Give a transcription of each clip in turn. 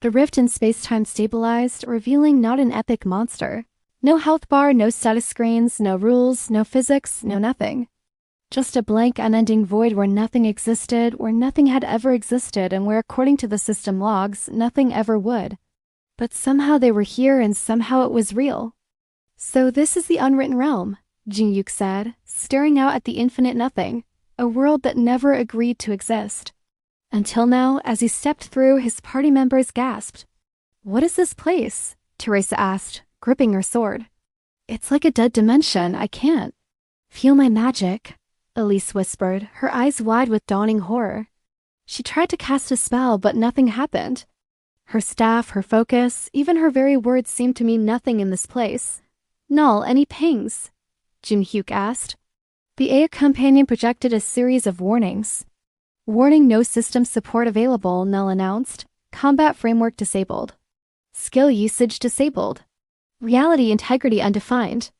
The rift in space-time stabilized, revealing not an epic monster. No health bar, no status screens, no rules, no physics, no nothing. Just a blank, unending void where nothing existed, where nothing had ever existed, and where, according to the system logs, nothing ever would. But somehow they were here, and somehow it was real. So this is the Unwritten Realm, Jingyuk said, staring out at the infinite nothing, a world that never agreed to exist. Until now, as he stepped through, his party members gasped. "What is this place?" Teresa asked, gripping her sword. "It's like a dead dimension, I can't." "Feel my magic," Elise whispered, her eyes wide with dawning horror. She tried to cast a spell, but nothing happened. Her staff, her focus, even her very words seemed to mean nothing in this place. "Null, any pings?" Jinhyuk asked. The AI companion projected a series of warnings. "Warning, no system support available," Null announced. "Combat framework disabled. Skill usage disabled. Reality integrity undefined."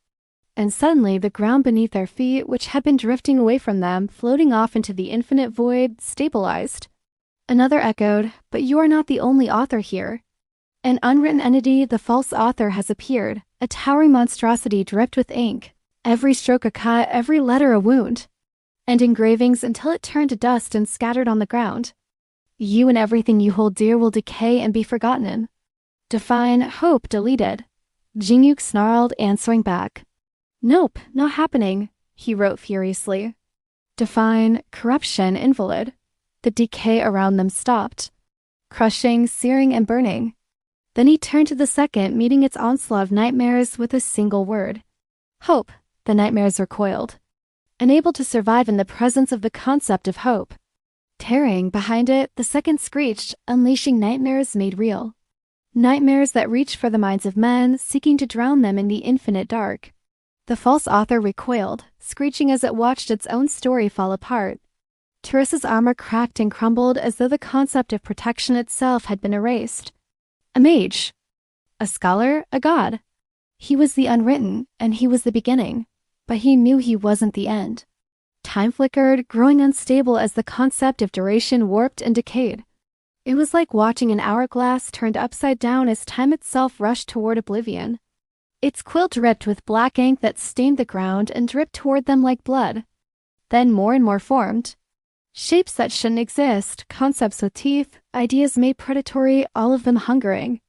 And suddenly the ground beneath their feet, which had been drifting away from them, floating off into the infinite void, stabilized. Another echoed, "But you are not the only author here. An unwritten entity, the false author, has appeared, a towering monstrosity dripped with ink. Every stroke a cut, every letter a wound. And engravings until it turned to dust and scattered on the ground. You and everything you hold dear will decay and be forgotten. Define, hope deleted." Jingyuk snarled, answering back. "Nope, not happening," he wrote furiously. Define, corruption invalid. The decay around them stopped. Crushing, searing, and burning. Then he turned to the second, meeting its onslaught of nightmares with a single word. Hope. The nightmares recoiled. Unable to survive in the presence of the concept of hope. Tearing behind it, the second screeched, unleashing nightmares made real. Nightmares that reached for the minds of men, seeking to drown them in the infinite dark. The false author recoiled, screeching as it watched its own story fall apart. Teresa's armor cracked and crumbled as though the concept of protection itself had been erased. A mage. A scholar, a god. He was the Unwritten, and he was the beginning. But he knew he wasn't the end. Time flickered, growing unstable as the concept of duration warped and decayed. It was like watching an hourglass turned upside down as time itself rushed toward oblivion. Its quill dripped with black ink that stained the ground and dripped toward them like blood. Then more and more formed. Shapes that shouldn't exist, concepts with teeth, ideas made predatory, all of them hungering.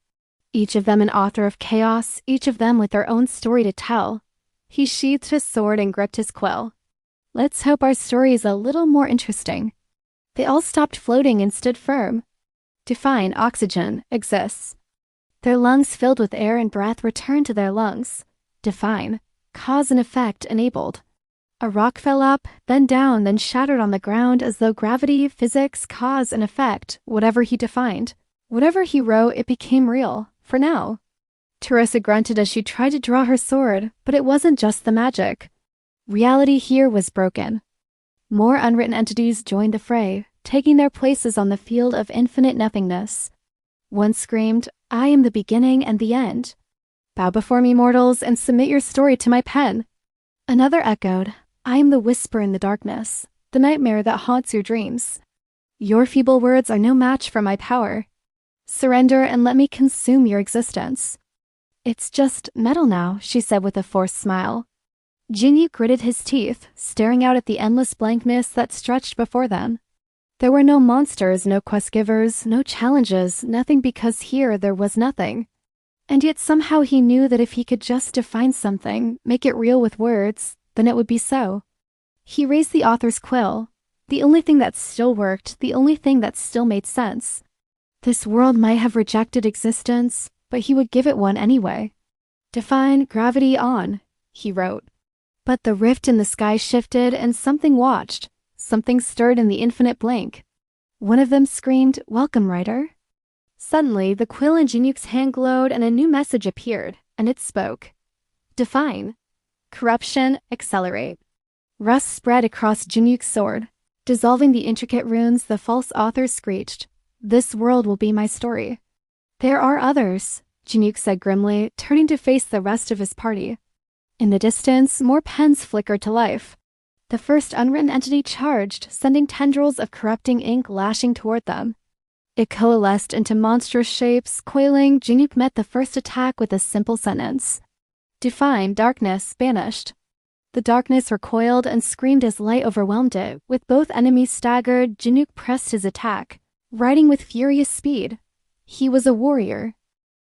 Each of them an author of chaos, each of them with their own story to tell. He sheathed his sword and gripped his quill. Let's hope our story is a little more interesting. They all stopped floating and stood firm. Define, oxygen, exists. Their lungs filled with air and breath returned to their lungs. Define, cause and effect enabled. A rock fell up, then down, then shattered on the ground as though gravity, physics, cause and effect, whatever he defined. Whatever he wrote, it became real, for now. Teresa grunted as she tried to draw her sword, but it wasn't just the magic. Reality here was broken. More unwritten entities joined the fray, taking their places on the field of infinite nothingness. One screamed, "I am the beginning and the end. Bow before me, mortals, and submit your story to my pen." Another echoed, "I am the whisper in the darkness, the nightmare that haunts your dreams. Your feeble words are no match for my power. Surrender and let me consume your existence." "It's just metal now," she said with a forced smile. Jinyu gritted his teeth, staring out at the endless blankness that stretched before them. There were no monsters, no quest givers, no challenges, nothing because here there was nothing. And yet somehow he knew that if he could just define something, make it real with words, then it would be so. He raised the author's quill, the only thing that still worked, the only thing that still made sense. This world might have rejected existence, but he would give it one anyway. "Define gravity on," he wrote. But the rift in the sky shifted and something watched. Something stirred in the infinite blank. One of them screamed, "Welcome, writer." Suddenly, the quill in Jinyuk's hand glowed and a new message appeared, and it spoke. Define. Corruption, accelerate. Rust spread across Jinyuk's sword. Dissolving the intricate runes, the false author screeched, "This world will be my story." "There are others," Jinyuk said grimly, turning to face the rest of his party. In the distance, more pens flickered to life. The first unwritten entity charged, sending tendrils of corrupting ink lashing toward them. It coalesced into monstrous shapes. Coiling, Jinook met the first attack with a simple sentence. Define darkness, banished. The darkness recoiled and screamed as light overwhelmed it. With both enemies staggered, Jinook pressed his attack, riding with furious speed. He was a warrior,